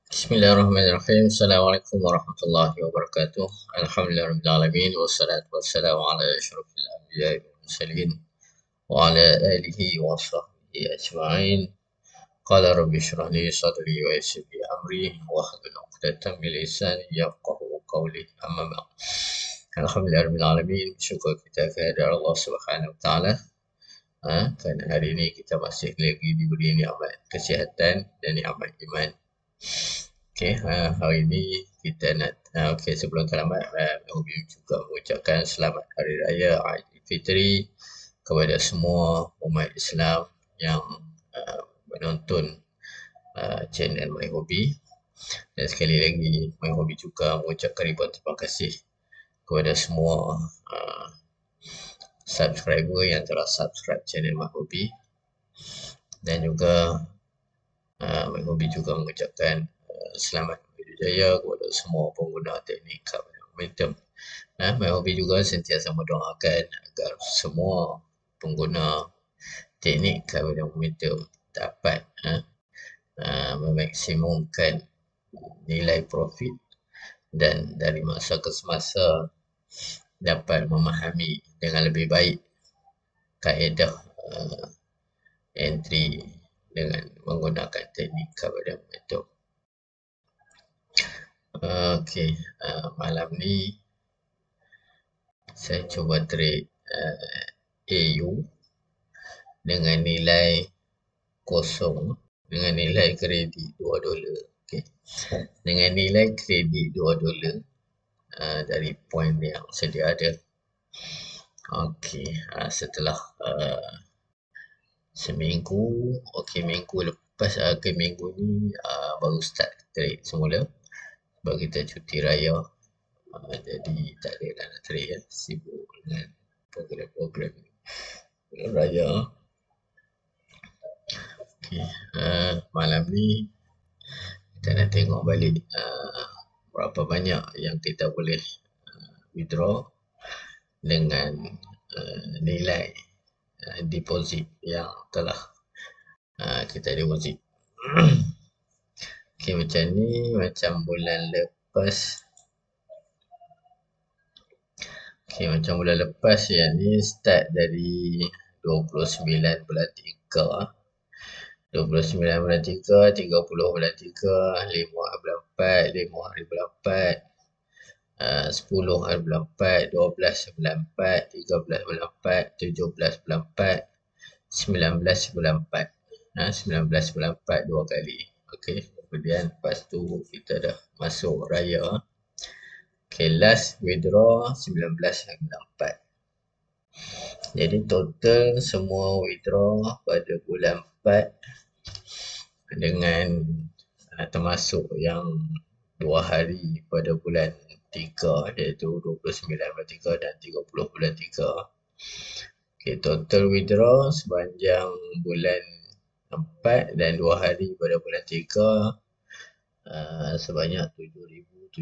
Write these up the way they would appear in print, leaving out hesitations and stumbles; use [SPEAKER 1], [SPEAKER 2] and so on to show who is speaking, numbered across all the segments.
[SPEAKER 1] Bismillahirrahmanirrahim. Assalamualaikum warahmatullahi wabarakatuh. Alhamdulillahirrahmanirrahim. Wassalatu wassalamu ala asyrafil anbiya'i wal mursalin wa ala alihi wa sahbihi ajma'in. Qala rabbi shrah li sadri wa yassir li amri wahlul 'uqdatam min lisani yafqahu qawli. Amma ba'd. Alhamdulillahirrahmanirrahim. Syukur kita kepada Allah Subhanahu wa taala. Kerana hari ini kita masih lagi diberi nikmat kesihatan dan nikmat iman. Okey, hari ini kita nak sebelum terlambat Ubi juga mengucapkan selamat hari raya Aidilfitri kepada semua umat Islam yang menonton channel MyHobby. Dan sekali lagi MyHobby juga mengucapkan ribuan terima kasih kepada semua subscriber yang telah subscribe channel MyHobby. Dan juga MyHobby juga mengucapkan selamat berjaya kepada semua pengguna teknik momentum. MyHobby juga sentiasa mendoakan agar semua pengguna teknik kawalan momentum dapat memaksimumkan nilai profit dan dari masa ke semasa dapat memahami dengan lebih baik kaedah entry dengan menggunakan teknik kawalan momentum. Malam ni saya cuba trade AU dengan nilai kosong, dengan nilai kredit $2. Dengan nilai kredit $2 dari poin yang sedia ada. Setelah seminggu, minggu lepas, minggu ni baru start trade semula sebab kita cuti raya. Jadi tak ada nak trade, sibuk dengan program-program raya. Malam ni kita nak tengok balik berapa banyak yang kita boleh withdraw dengan nilai deposit yang telah kita deposit. Macam ni, macam bulan lepas. Macam bulan lepas yang ni start dari 29 bulan 3. 29 bulan 3, 30 bulan 3, 5 hari bulan 4, 5 hari bulan 4, 10 hari bulan 4, 12 bulan 4, 13 bulan 4, 17 bulan 4, 19 bulan 4. 19 bulan 4 dua kali. Kemudian lepas tu kita dah masuk raya. Last withdraw 19 hari bulan 4. Jadi total semua withdraw pada bulan 4 dengan termasuk yang 2 hari pada bulan 3 iaitu 29 bulan 3 dan 30 bulan 3. Total withdraw sepanjang bulan 4 dan 2 hari pada bulan 3 sebanyak $7,785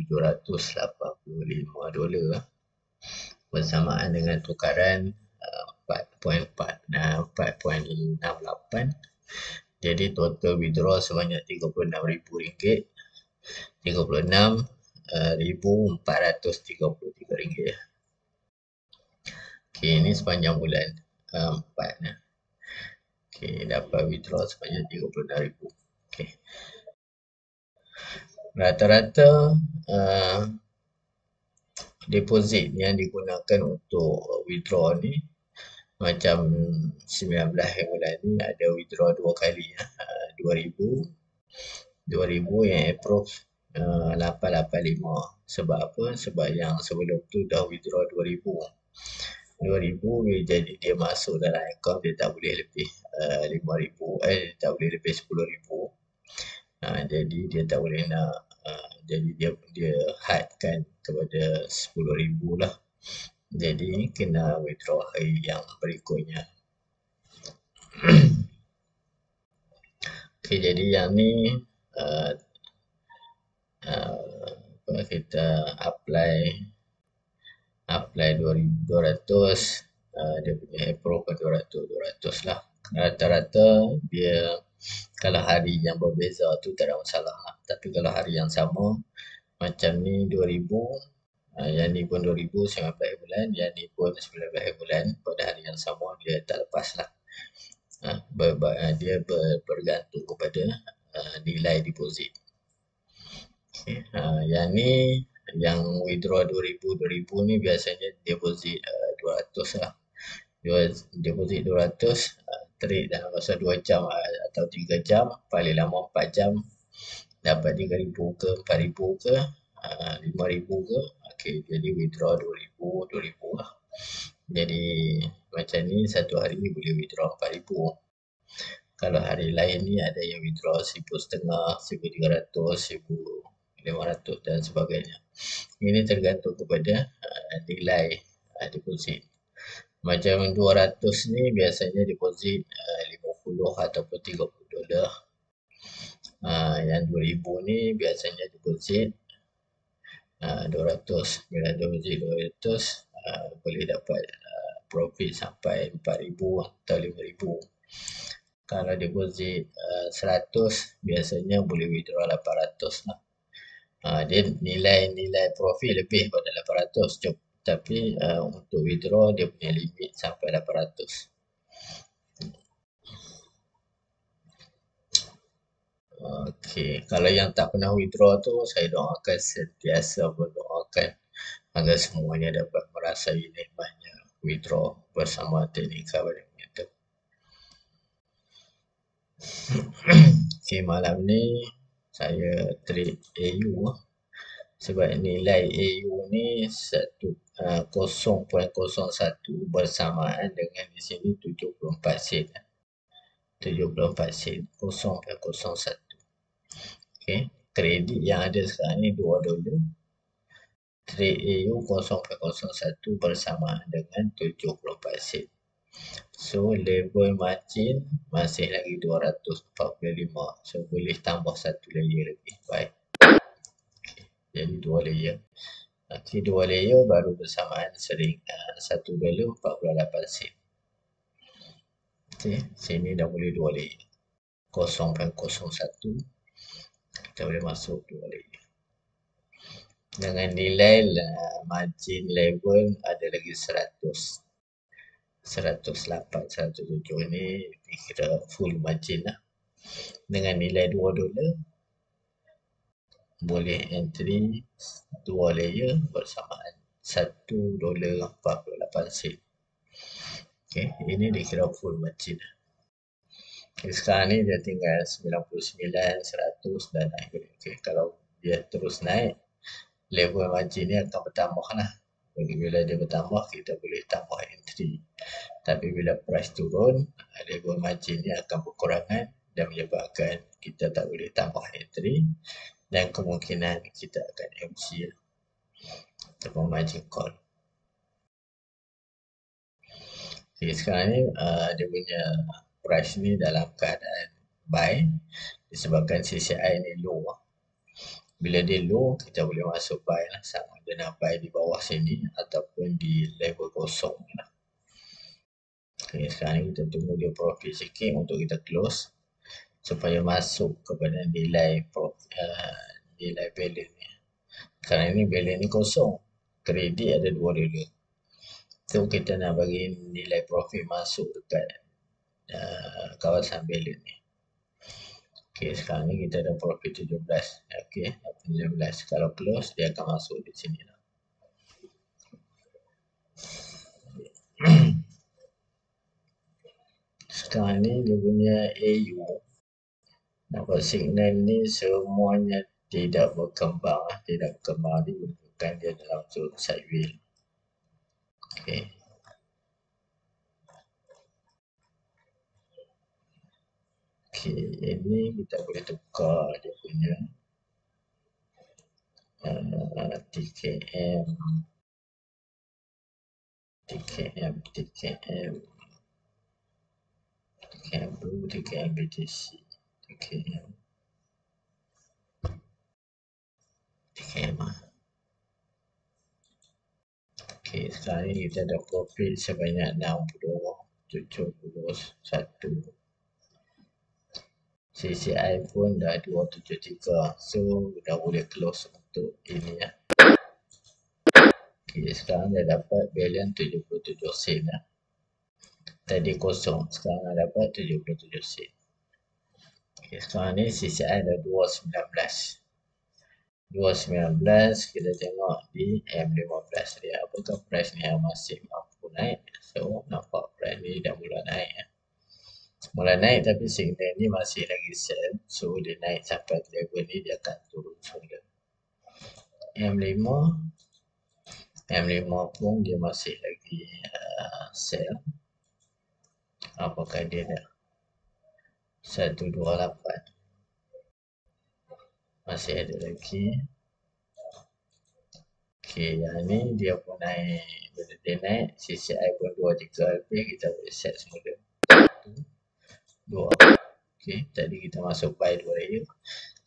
[SPEAKER 1] bersamaan dengan tukaran 4.4 dan 4.68. Jadi total withdraw sebanyak RM36,000, RM36,433. Ini sepanjang bulan 4. Dapat withdraw sebanyak RM36,000. Rata-rata deposit yang digunakan untuk withdraw ni macam 19 bulan ni ada withdraw 2 kali, $2,000 yang approve 885. Sebab apa? Sebab yang sebelum tu dah withdraw $2,000 jadi dia masuk dalam akaun, dia tak boleh lebih $5,000, tak boleh lebih $10,000. Jadi dia tak boleh nak, jadi dia hadkan kepada $10,000 lah. Jadi kena withdraw hari yang berikutnya. Jadi yang ni kita apply $2,200, dia punya approve ke $200 lah. Rata-rata dia Kalau hari yang berbeza tu tak ada masalah lah. Tapi kalau hari yang sama, macam ni 2000, yang ni pun 2000 19 bulan, yang ni pun 19 bulan, pada hari yang sama dia tak lepas lah. Dia bergantung kepada nilai deposit. Okay. Yang ni, yang withdraw 2000 ni biasanya deposit 200 lah. Deposit 200, trade dalam masa 2 jam atau 3 jam, paling lama 4 jam, dapat 3000 ke 4000 ke 5000 ke, okay, jadi withdraw 2000 lah. Jadi macam ni satu hari ni boleh withdraw 4000. Kalau hari lain ni ada yang withdraw 1500, 1300, 1500 dan sebagainya. Ini tergantung kepada nilai deposit. Macam 200 ni biasanya deposit 50 ataupun 30 dolar. Yang 2000 ni biasanya deposit 200. Bila deposit 200 boleh dapat profit sampai 4000 atau 5000. Kalau deposit 100 biasanya boleh withdraw 800 lah. Dia nilai profit lebih pada 800, tapi untuk withdraw dia punya limit sampai 800. Okey, kalau yang tak pernah withdraw tu, saya doakan sentiasa berdoakan agar semuanya dapat merasai nikmatnya withdraw bersama Teknika Badminton. Okey, malam ni saya trade AU sebab nilai AU ni 0.01 bersamaan dengan di sini 74 sen. 74 sen, 0.01. Okey, kredit yang ada sekarang ni 2 dolar. Trade AU 0.01 bersamaan dengan 74 sen. So level margin masih lagi 245. So boleh tambah satu layer lagi. Baik. Jadi 2 layer. Okey, 2 layer baru bersamaan sering 1 dolar 48 sen. Okey, sini dah boleh 2 layer. 0.01 kita boleh masuk 2 layer. Dengan nilai margin level ada lagi 100. 108, 107 ni kira full margin lah. Dengan nilai 2 dolar boleh entry 2 layer bersamaan 1 dolar 48 sen. Okay, ini dikira full margin. Okay, sekarang ni dia tinggal 99, 100 dan naik. Okay, kalau dia terus naik, level margin ni akan bertambah lah. Bila dia bertambah, kita boleh tambah entry. Tapi bila price turun, level margin ni akan berkurangan dan menyebabkan kita tak boleh tambah entry dan kemungkinan kita akan MC ataupun margin call. Jadi sekarang ni dia punya price ni dalam keadaan buy disebabkan CCI ni low. Bila dia low, kita boleh masuk buy lah, sama ada nak buy di bawah sini ataupun di level kosong lah. Okay, sekarang ni kita tunggu dia profit sikit untuk kita close supaya masuk kepada nilai balance ni. Sekarang ni balance ni kosong, kredit ada 2 dolar. So kita nak bagi nilai profit masuk dekat kawasan balance ni. Okay, sekarang ni kita ada profit 17. Okay, 17. Kalau close, dia akan masuk di sini lah. Sekarang ni dia punya AU. Nampak signal ni semuanya tidak berkembang. Tidak berkembang, menunjukkan dia dalam zone sideways. Okay. Okay, ini kita boleh tukar dia punya TKM Blue, TKM BTC, TKM Okay, sekarang ni kita ada profit sebanyak 60, 71. CCI pun dah 273. So dah boleh close untuk ini ya. Okay, sekarang dah dapat balance 77 sen ya. Tadi kosong, sekarang dah dapat 77 sen. Okay, sekarang ni CCI dah 219. 219 kita tengok di M15 dia. Apakah price ni yang masih mampu naik? So nampak price ni dah mula naik ya. Mula naik tapi signal ni masih lagi sell. So dia naik sampai level ni dia akan turun semula. M5 pun dia masih lagi sell. Apakah dia dah 128? Masih ada lagi. Okay, yang ni dia pun naik. Bila dia naik, CCI pun 2-3 lebih, kita boleh set semula. 2. Okay, tadi kita masuk buy 2 layer.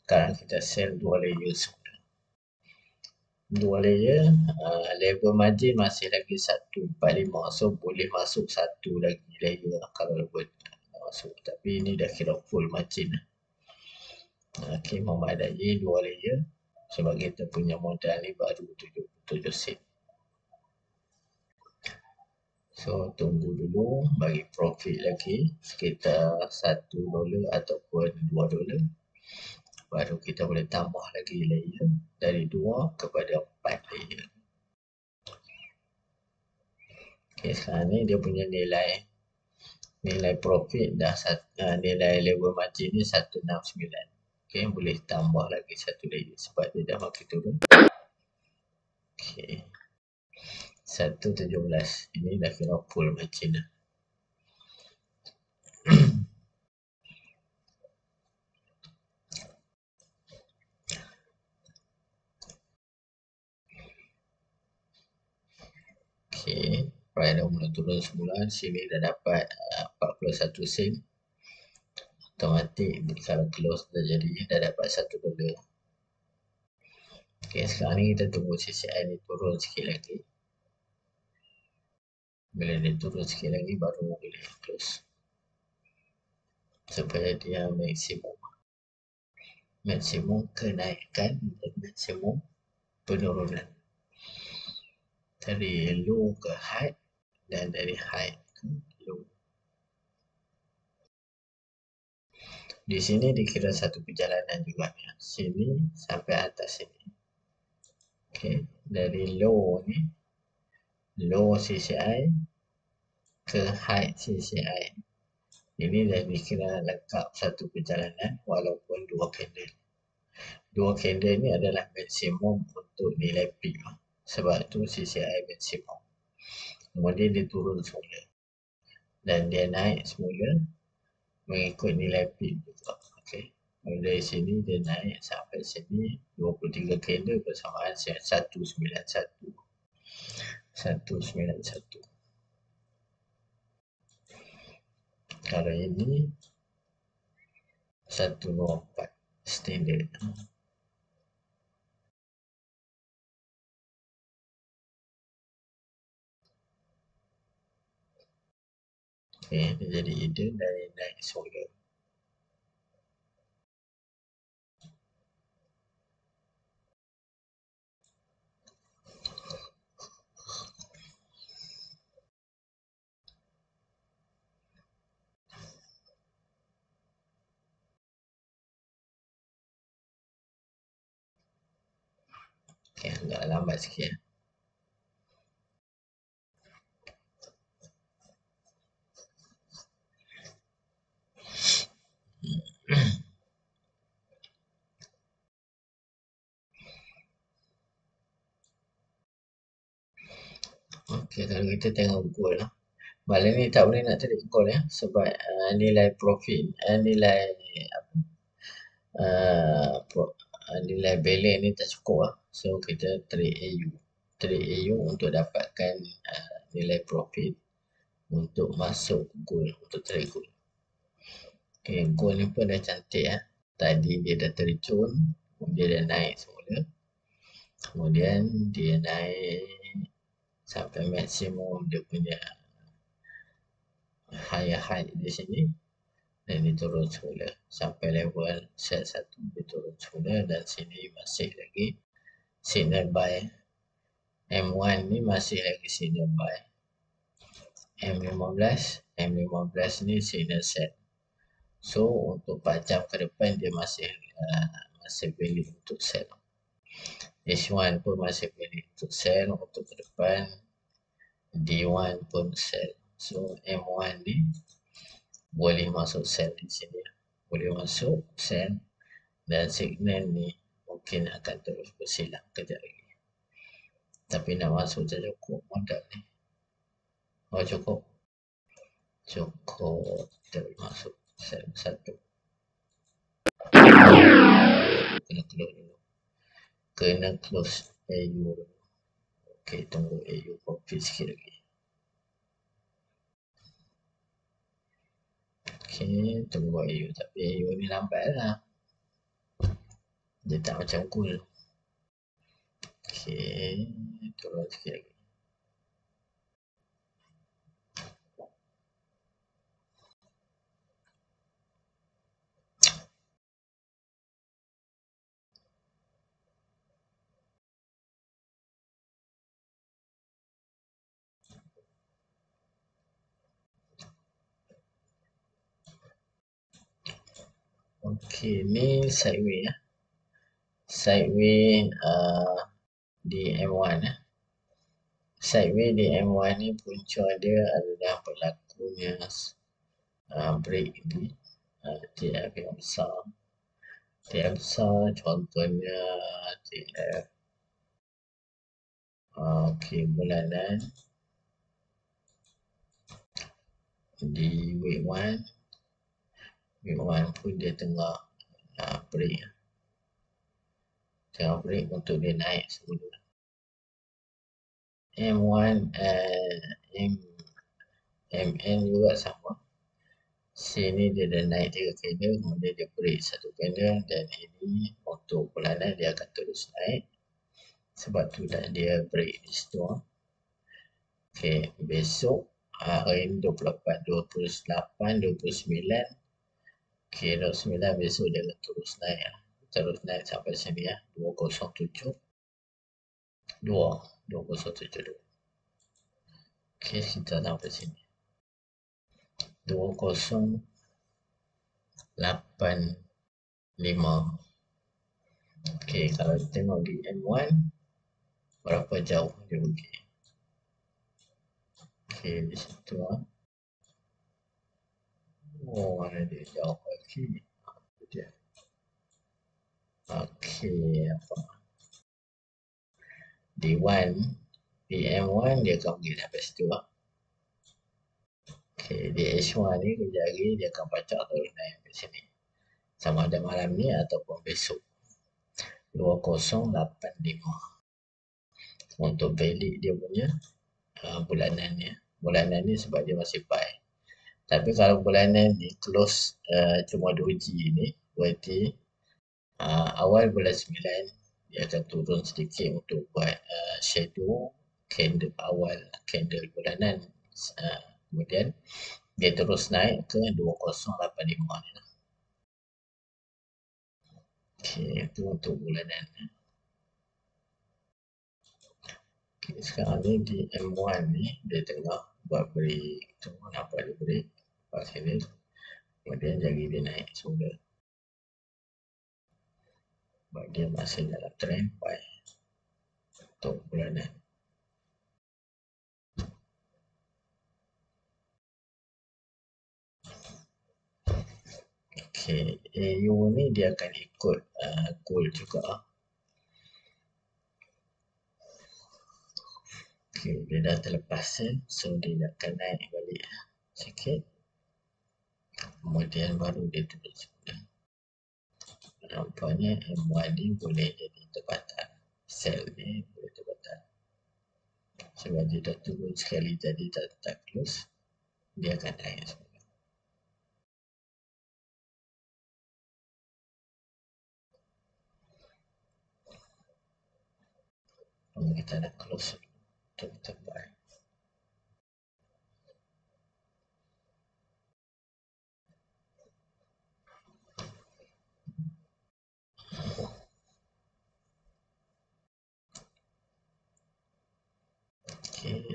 [SPEAKER 1] Sekarang kita sell 2 layer semula. 2 layer, level margin masih lagi 145. So, boleh masuk satu lagi layer kalau buat masuk. Tapi ini dah kira full margin. Okay, memadai 2 layer. Sebab kita punya modal ni baru 77 sen. So, tunggu dulu bagi profit lagi sekitar $1 ataupun $2. Baru kita boleh tambah lagi layer dari 2 kepada 4 layer. Okay, sekarang ni dia punya nilai profit dah nilai level margin ni 169. Okay, boleh tambah lagi satu layer sebab dia dah makin turun. Okay. 117. Ini dah kira full margin dah. Okay, price dah mula turun semula. Sini dah dapat 41 sen. Automatik kalau close dah jadi dah dapat $1. Okay, sekarang ni kita tunggu CCI ni turun sikit lagi. Bila dia turun sikit lagi baru boleh close. Supaya dia maksimum kenaikan dan maksimum penurunan. Dari low ke high dan dari high ke low. Di sini dikira satu perjalanan juga ya. Sini sampai atas sini. Okay, dari low ni, low CCI ke high CCI. Ini dah dikira lengkap satu perjalanan walaupun 2 candle. 2 candle ni adalah maksimum untuk nilai peak. Sebab tu CCI maksimum. Kemudian dia turun semula. Dan dia naik semula mengikut nilai peak juga. Okay. Dari sini dia naik sampai sini 23 candle bersamaan 191. 191. Kalau ini 124 standard. Okay, dia jadi hidden dari naik semula. Okay, agak lambat sikit. Okay, kalau kita tengok gold lah. Malam ni tak boleh nak tarik gold ya. Sebab nilai profit, nilai nilai balance ni tak cukup lah. So, kita trade AU. Trade AU untuk dapatkan nilai profit untuk masuk gold, untuk trade gold. Okay, gold ni pun dah cantik ya. Tadi dia dah terjun, kemudian dia naik semula. Kemudian dia naik sampai maksimum dia punya higher high di sini. dan dia turun semula sampai level sel 1 dia turun semula, dan sini masih lagi signal buy. M1 ni masih lagi signal buy. M15 ni signal sell. So untuk 4 jam ke depan dia masih valid untuk sell. H1 pun masih valid untuk sell untuk ke depan. D1 pun sell. So M1 ni boleh masuk sell di sini. Boleh masuk sell, dan signal ni mungkin akan terus bersilang kejap lagi. Tapi nak masuk je cukup modal ni. Oh cukup. Kita masuk sell 1. Kena close dulu. Kena close AU dulu. Okay, tunggu AU copy sikit lagi. Okay, tunggu AU. Tapi AU ni lambat lah. Dia tak macam cool. Okay, turun sikit lagi. Okay, ni sideway ya. Sideway di M1 ya. Sideway di M1 ni punca dia adalah berlakunya break ni. TF yang besar. TF besar contohnya TF bulanan di week 1. Week 1 pun dia tengah break. Tengah break untuk dia naik semula. M1 MN juga sama. Sini dia dah naik 3 candle, kemudian dia break 1 candle, dan ini untuk bulanan dia akan terus naik. Sebab tu dah dia break di situ. Okay, besok hari ni 24, 28, 29. Okay, 29 besok dia akan terus naik. Terus naik sampai sini ya. 2072. Okay, kita sampai sini. 2085. Okay, kalau tengok di M1 berapa jauh dia pergi. Okay, di situ mana dia jauh lagi. Dia. Okay, apa? D1 PM1 dia akan pergi sampai situ lah. Okay, di H1 ni kejap lagi dia akan pacak terus naik ke sini. Sama ada malam ni ataupun besok. 2085. Untuk valid dia punya bulanan ni. Bulanan ni sebab dia masih buy. Tapi kalau bulanan ni close cuma 2G ni, berarti awal bulan 9 dia akan turun sedikit untuk buat shadow candle awal candle bulanan. Kemudian dia terus naik ke 2085 ni. Okay, itu untuk bulanan. Okay, sekarang ni di M1 ni dia tengah buat break. Tunggu nampak dia break. Lepas sini. Kemudian jadi dia naik semula. Sebab dia masih dalam trend buy untuk bulanan. Okay, AU ni dia akan ikut gold juga. Okay, dia dah terlepas so dia akan naik balik sikit. Kemudian baru dia turun semula. Nampaknya M1 ni boleh jadi tempatan. Sell ni boleh tempatan. Sebab dia dah turun sekali jadi tak close. Dia akan naik semula. Kita nak close untuk kita buy.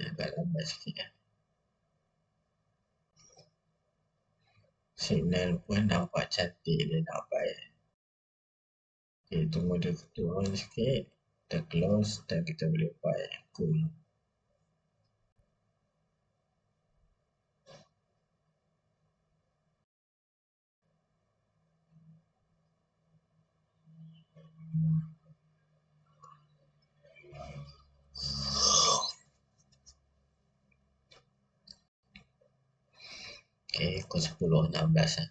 [SPEAKER 1] agak lambat sikit ya. Signal pun nampak cantik dia nampak ya. Okay, tunggu dia turun sikit. Kita close dan kita boleh buy. Cool. Okay, pukul 10.16 ya.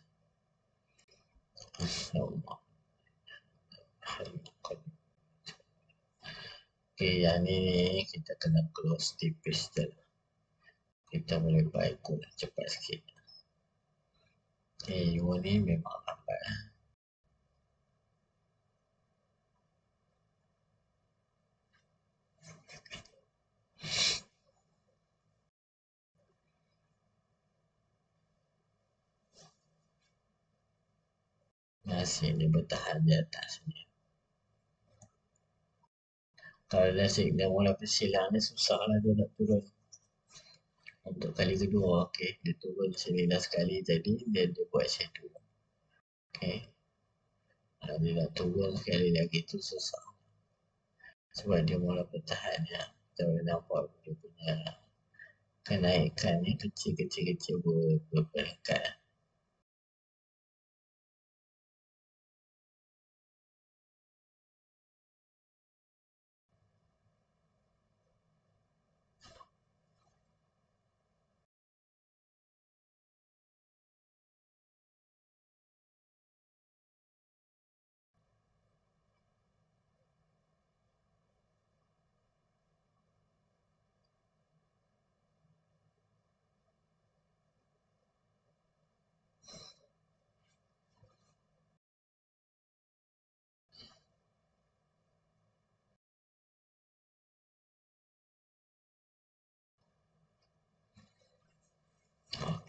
[SPEAKER 1] Okay, yang ni kita kena close tipis je. Kita boleh buy cool cepat sikit. Okay, you ni memang lambat. Masih dia bertahan di atas ni. Kalau dah signal mula bersilang ni susah lah dia nak turun. Untuk kali kedua, okay, dia turun sini dah sekali jadi dia buat shadow. Okay. Kalau dia nak turun sekali lagi tu susah. Sebab dia mula bertahan ya. Kita boleh nampak dia punya kenaikan ni kecil-kecil berperingkat.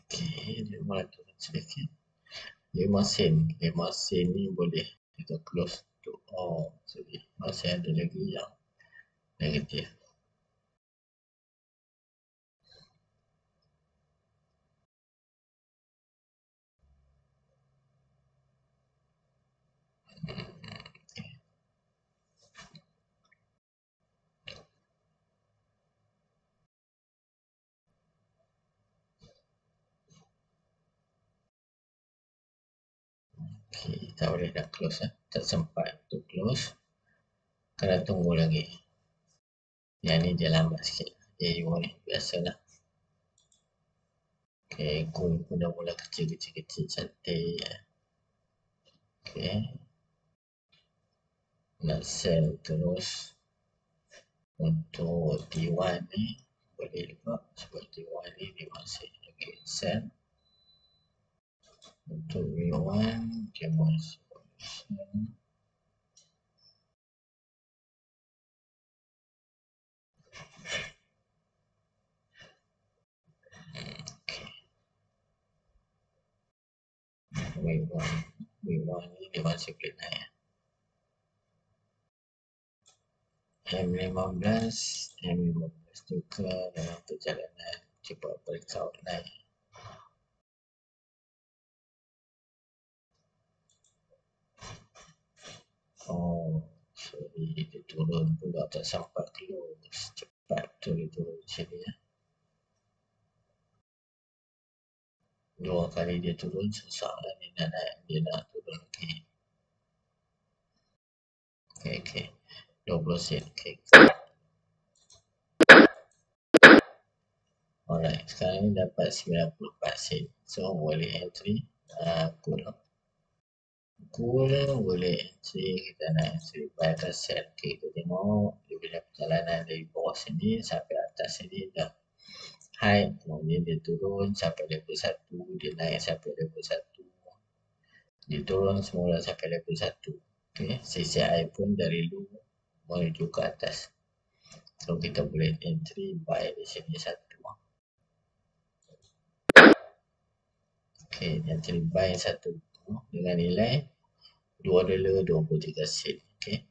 [SPEAKER 1] Okay, dia mula turun sedikit. 5 sen ni boleh kita close tu. Oh, sorry. Masih ada lagi yang negatif. Okay, tak boleh dah close lah. Tak sempat untuk close. Kena tunggu lagi. Yang ni dia lambat sikit. AU ni biasalah. Okay, cool pun dah mula kecil-kecil cantik. Okay. Nak sell terus untuk T1 ni boleh juga sebab T1 ni dia masih okay, sell. Untuk V1 dia masih sell. V1 ni dia masih boleh naik. M15 juga dalam perjalanan cuba breakout naik. Oh, sorry, dia turun pula tak sampai close. Cepat tu dia turun sini ya. 2 kali dia turun susah lah ni nak naik. Dia nak turun lagi. Okay. 20 sen. Okay. Alright, sekarang ni dapat 94 sen. So, boleh entry. Cool boleh entry. Kita nak entry by the set. Okay, kita tengok dia punya perjalanan dari bawah sini sampai atas sini dah high. Kemudian dia turun sampai level 1. Dia naik sampai level 1. Dia turun semula sampai level 1. Okay, CCI pun dari low menuju ke atas. So, kita boleh entry buy di sini 1. Okay, entry buy 1 dengan nilai $2.23. Okay.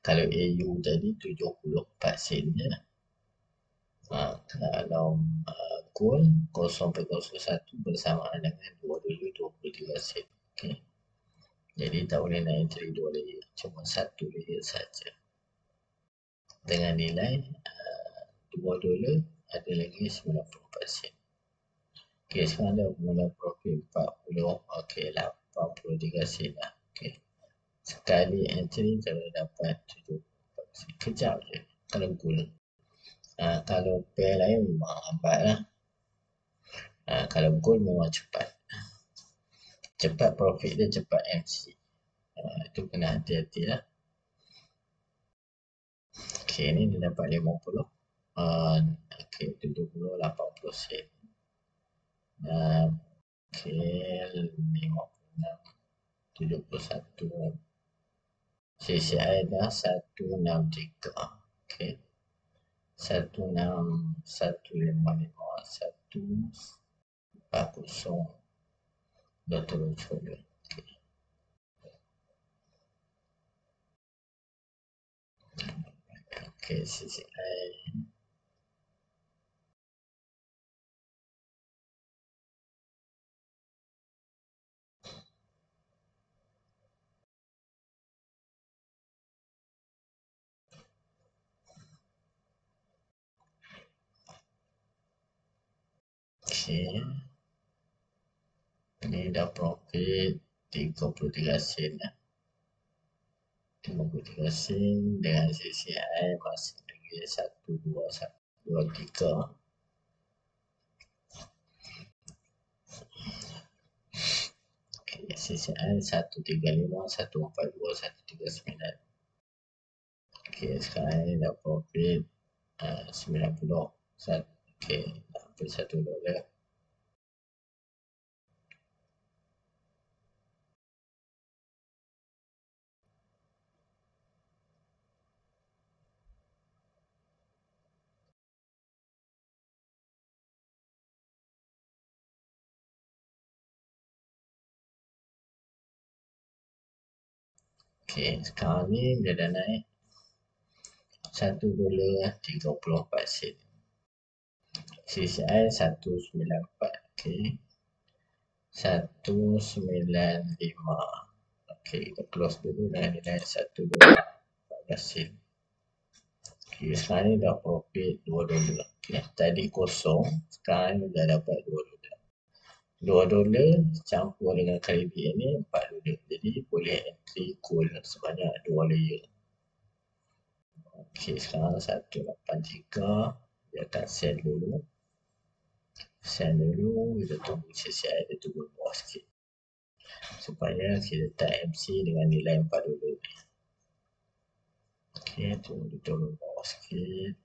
[SPEAKER 1] Kalau AU tadi 74 sen je. Kalau gold 0.01 bersamaan dengan 2 dolar 23 sen. Okay. Jadi tak boleh naik entry 2 layer, cuma 1 layer saja. Dengan nilai 2 dolar ada lagi 94 sen. Okay, sekarang dah mula profit 40. Okay, 83 sen lah. Okay. Sekali entry kalau dapat 74 sen. Kejap je kalau gold. Kalau pair lain memang lambat lah. Kalau gold memang cepat. Cepat profit dia, cepat MC. Itu kena hati-hati lah. Okay, ni dia dapat 50. Okay, 70, 80 sen. Okay, 56, 71. CCI dah 163. Okay. 16155 140 dah turun sudah. Okay, CCI. Okay. Ini dah profit 33 sen lah. 53 sen dengan CCI masih lagi 12123. Okay, CCI 135, 142, 139. Okay, sekarang ni dah profit 90. Okay, hampir 1 dolar. Okay, sekarang ni dia dah naik 1 dolar 34 sen. CCI 194. Okay. 195. Okay, kita close dulu dengan nilai 1 dolar 14 sen. Okay, sekarang ni dah profit 2 dolar. Okay, tadi kosong, sekarang ni dah dapat 2 dolar. 2 dolar campur dengan kredit ni 4 dolar. Jadi boleh entry gold sebanyak 2 layer. Okay, sekarang 183. Dia akan sell dulu. Sell dulu, kita tunggu CCI dia turun bawah sikit. Supaya kita tak MC dengan nilai 4 dolar ni. Okay, tunggu dia turun bawah sikit.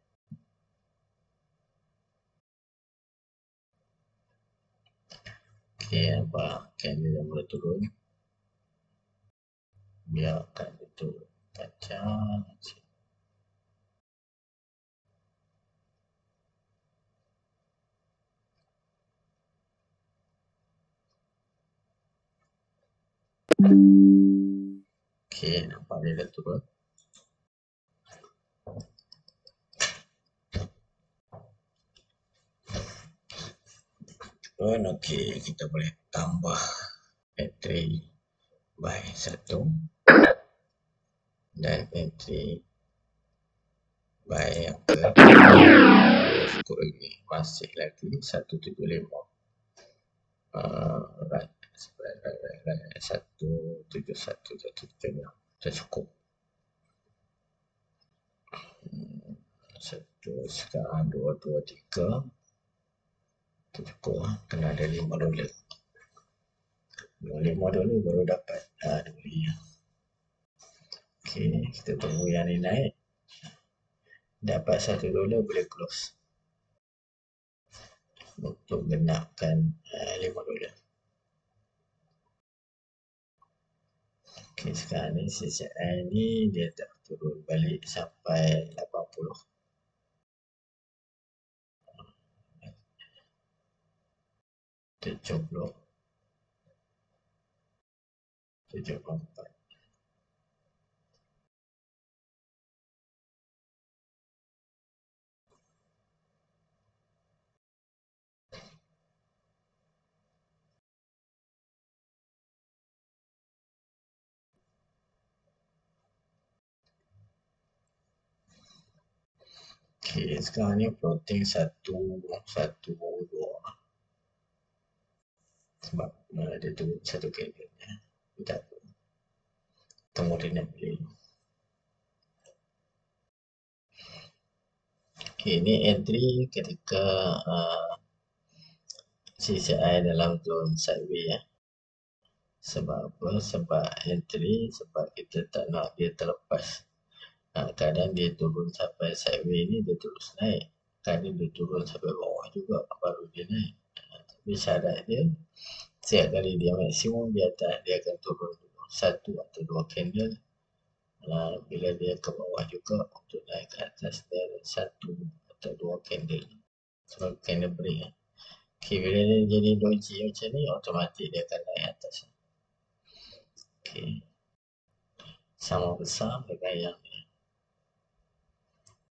[SPEAKER 1] Okay, nampak candle dah mula turun. Biarkan dia turun tajam. Okay, nampak dia dah turun. Okay, kita boleh tambah entry buy 1 dan entry buy yang ke cukup lagi, masih lagi 175. Right, 171 dah cukup. Satu sekarang 223 cukup, kena ada 5 dolar. 5 dolar baru dapat duit. Okay, kita tunggu yang ni naik. Dapat 1 dolar boleh close untuk genapkan 5 dolar. Okay, sekarang ni CCI ni dia tak turun balik sampai 80. 70. 74. Okay, sekarang ni floating 112 sebab dia turun satu candle ya. Tak apa. Tunggu dia nak beli. Okay, ni entry ketika CCI dalam zone sideways ya. Sebab apa? Sebab entry, sebab kita tak nak dia terlepas. Kadang dia turun sampai sideways ni dia terus naik. Kadang dia turun sampai bawah juga baru dia naik. Tapi syarat dia setiap kali dia maksimum di atas dia akan turun dulu 1 atau 2 candle. Bila dia ke bawah juga untuk naik ke atas dia ada 1 atau 2 candle. Sebab candle break kan. Okay, bila dia jadi doji macam ni automatik dia akan naik atas. Okay. Sama besar dengan yang ni.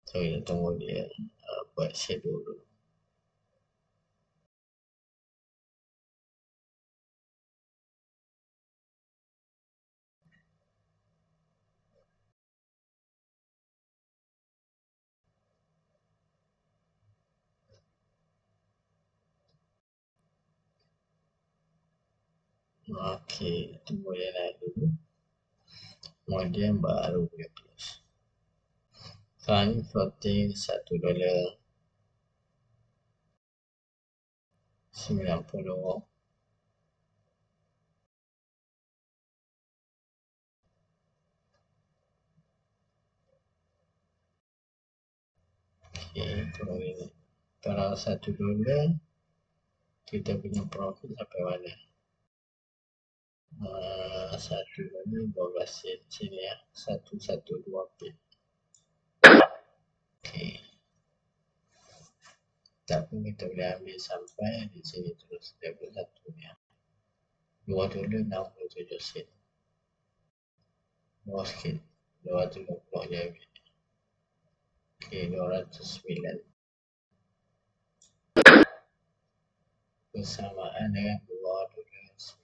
[SPEAKER 1] So kita tunggu dia buat shadow dulu. Okay, tunggu dia naik dulu. Kemudian baru dia close. Sekarang ni floating $1.90. Okay, tunggu ini. Kalau $1 kita punya profit sampai mana? $1 12 sen sini ya, 112 pip. Okay. Tapi kita boleh ambil sampai di sini terus level 1 ya. $2.67 sen. Bawah sikit. 220 je ambil. Okay, 209. Bersamaan dengan $2.09 sen.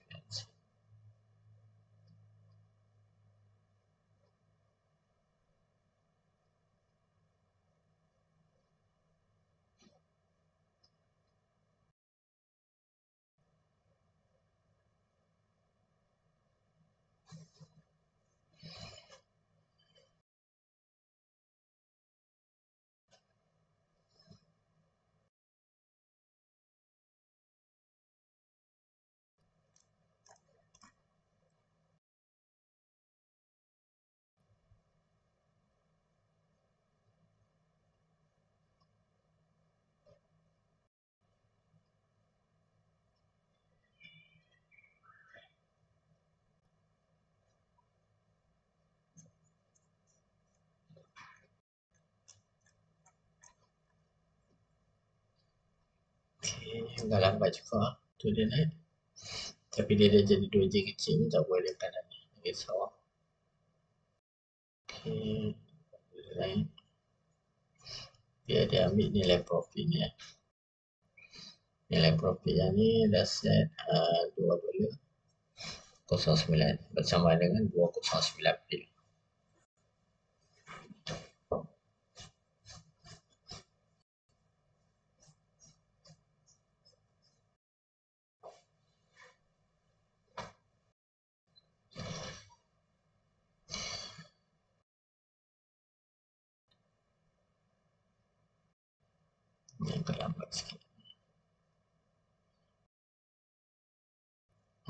[SPEAKER 1] Okay, agak lambat juga tu dia naik. Tapi dia dah jadi 2J kecil ni tak boleh kanan ni. Tak kisah. Okay, naik. Biar dia ambil nilai profit ni ya. Nilai profit yang ni dah set $2.09 bersama dengan 209 pip. Ni agak lambat sikit.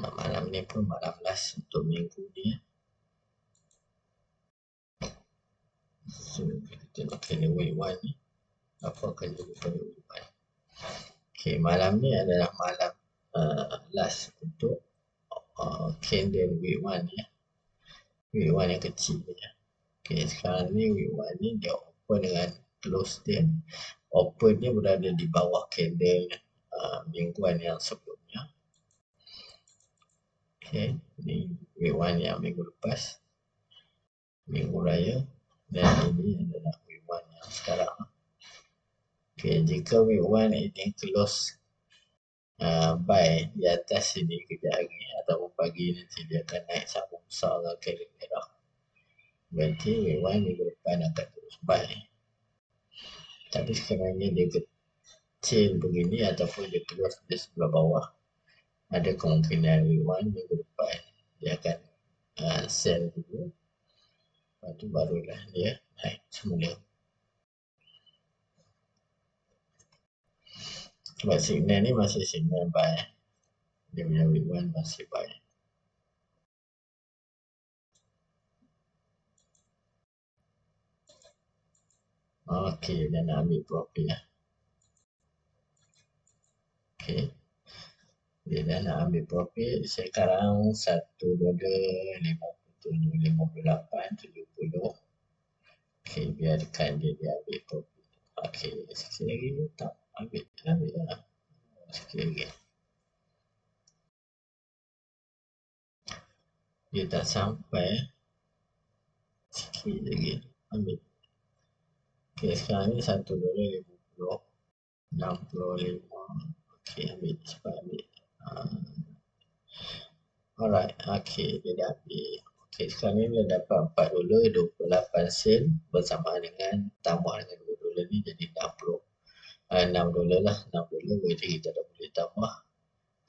[SPEAKER 1] Malam ni pun malam last untuk minggu ni ya. So kita nak kena week 1 ni. Apa akan jadi pada week 1. Okay, malam ni adalah malam last untuk candle week 1 ni ya. Week 1 yang kecil ni ya. Okay, sekarang ni week 1 ni dia open dengan close dia. Open dia berada di bawah candle mingguan yang sebelumnya. Okay, ni week 1 yang minggu lepas. Minggu raya. Dan ini adalah week 1 yang sekarang. Okay, jika week 1 ini close buy di atas sini kejap lagi atau pagi nanti dia akan naik sambung besar dengan candle merah. Berarti week 1 minggu depan akan terus buy. Tapi sebenarnya dia kecil begini ataupun dia terus di sebelah bawah, ada kemungkinan week 1 minggu depan dia akan sell dulu, lepas tu barulah dia naik semula. Sebab signal ni masih signal buy, dia punya week 1 masih buy. Okey, dia nak ambil profit lah. Okey, dia dah nak ambil profit. Sekarang $1.57.58.70. Okey, biarkan dia ambil profit. Okey, sikit lagi tak ambil lah. Sikit lagi. Dia tak sampai. Sikit lagi ambil. Okey, sekarang ni $1.50.65. Okey, ambil cepat ambil. Alright, okey, dia dah ambil. Okey, sekarang ni dia dapat $4.28 bersamaan dengan tambah dengan $2 ni jadi $6 lah. $6 berarti kita dah boleh tambah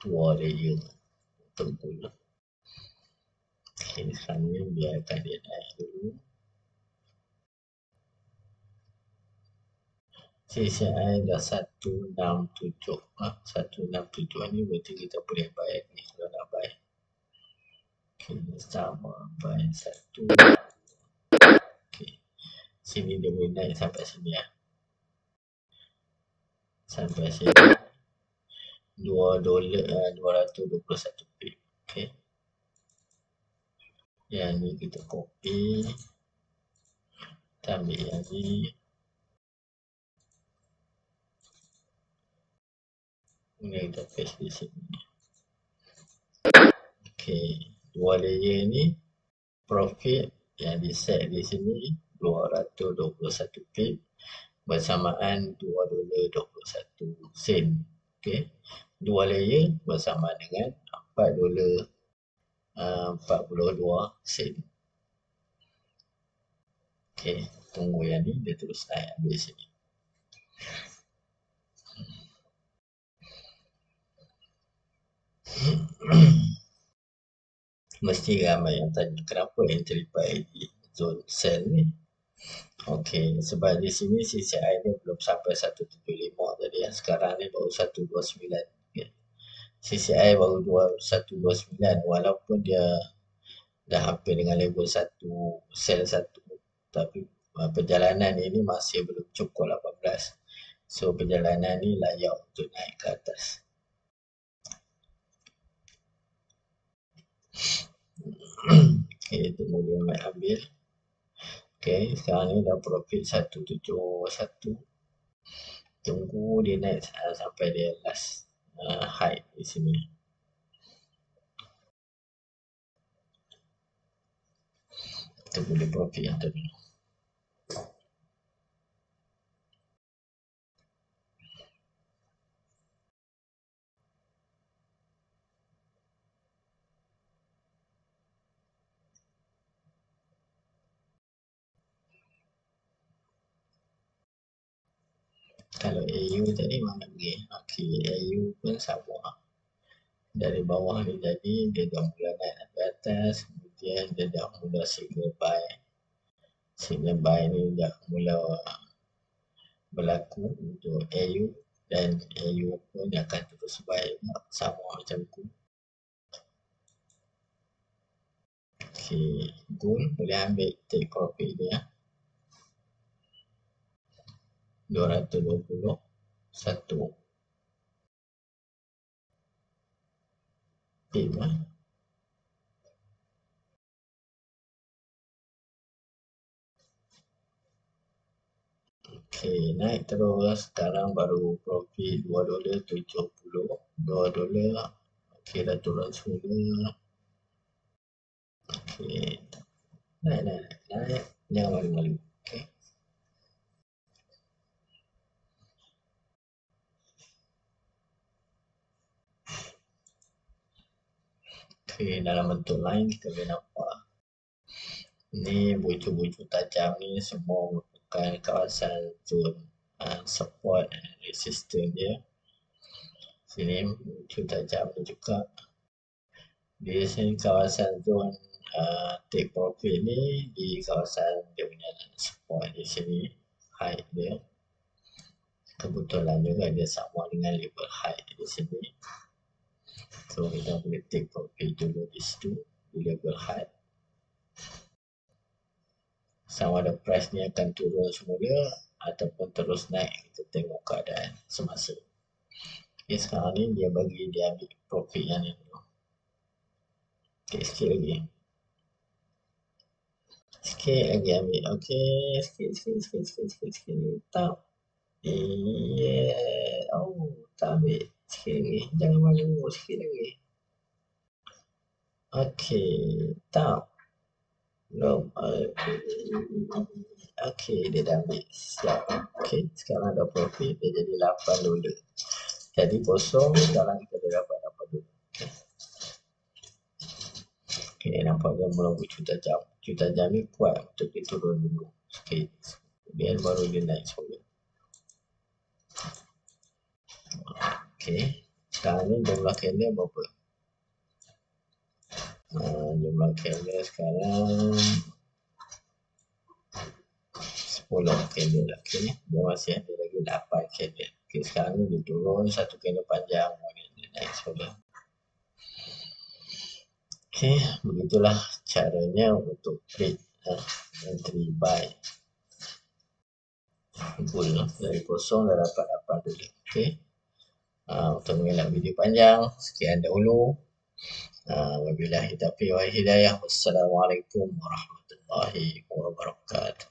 [SPEAKER 1] 2 layer untuk gold. Okey, sekarang ni biarkan dia naik dulu. CCI dah 167. 167 ni berarti kita boleh buy ni kalau nak buy. Okey, sama buy 1. Okey, sini dia boleh naik sampai sini ya. Sampai sini $2.221 pip. Okey, yang ni kita copy, kita ambil yang ni, ini kita paste di sini. Okey, 2 layer ni profit yang di set di sini 221 pip bersamaan $2.21. Okey, 2 layer bersamaan dengan $4.42. Okey, tunggu yang ni dia terus naik ambil sini. Mesti ramai yang tanya kenapa entry buy di zone sell ni. Okey, sebab di sini CCI ni belum sampai 175 tadi ya. Sekarang ni baru 129. Okay. CCI baru 129 walaupun dia dah hampir dengan level 1, sell 1, tapi perjalanan ini masih belum cukup 18. So perjalanan ni layak untuk naik ke atas. Okey, tunggu dia nak ambil. Okey, sekarang ni dah profit 171. Tunggu dia naik sampai dia last high di sini. Tunggu dia profit yang tadi. Kalau AU tadi mana pergi? Okey, AU pun sama. Dari bawah ni tadi dia dah mula naik ke atas, kemudian dia dah mula signal buy. Signal buy ni dah mula berlaku untuk AU dan AU pun akan terus buy sama macam tu. Okey, gold boleh ambil take profit dia. 221 pip lah. Okey, naik terus. Sekarang baru profit $2.70. $2. Okey, dah turun semula. Okey, naik. Jangan malu-malu. Okey. Okey, dalam bentuk lain kita boleh nampak. Ni bucu-bucu tajam ni semua merupakan kawasan zone support resistance dia. Sini tajam juga. Di sini kawasan zone take profit ni di kawasan dia punya support di sini, height dia. Kebetulan juga dia sama dengan level height di sini. So kita boleh take profit dulu di situ di level height. Sama ada price ni akan turun semula ataupun terus naik, kita tengok keadaan semasa. Okay, sekarang ni dia bagi dia ambil profit yang ni dulu. Okay, sikit lagi. Sikit lagi ambil. Okay, sikit. Tak. Yeah. Oh, tak ambil. Sikit lagi. Jangan malu. Sikit lagi. Okay, tak. Belum. Okay, dia dah ambil. Siap. Okay, sekarang ada profit. Dia jadi $8. Jadi kosong. Sekarang kita dah dapat $8. Okay, nampak dia mula bercuta jam. Cuta jam ni kuat untuk dia turun dulu sikit. Kemudian baru dia naik semula. Okay, sekarang ni jumlah candle berapa? Jumlah candle sekarang 10 candle. Okay, dia masih ada lagi 8 candle. Okay, sekarang ni dia turun satu candle panjang, kemudian dia naik semula. Okay, begitulah caranya untuk trade entry buy. Full dari kosong dah dapat $8. Okay. Untuk mengelak video panjang, sekian dahulu. Wabillahi taufiq wal hidayah. Wassalamualaikum warahmatullahi wabarakatuh.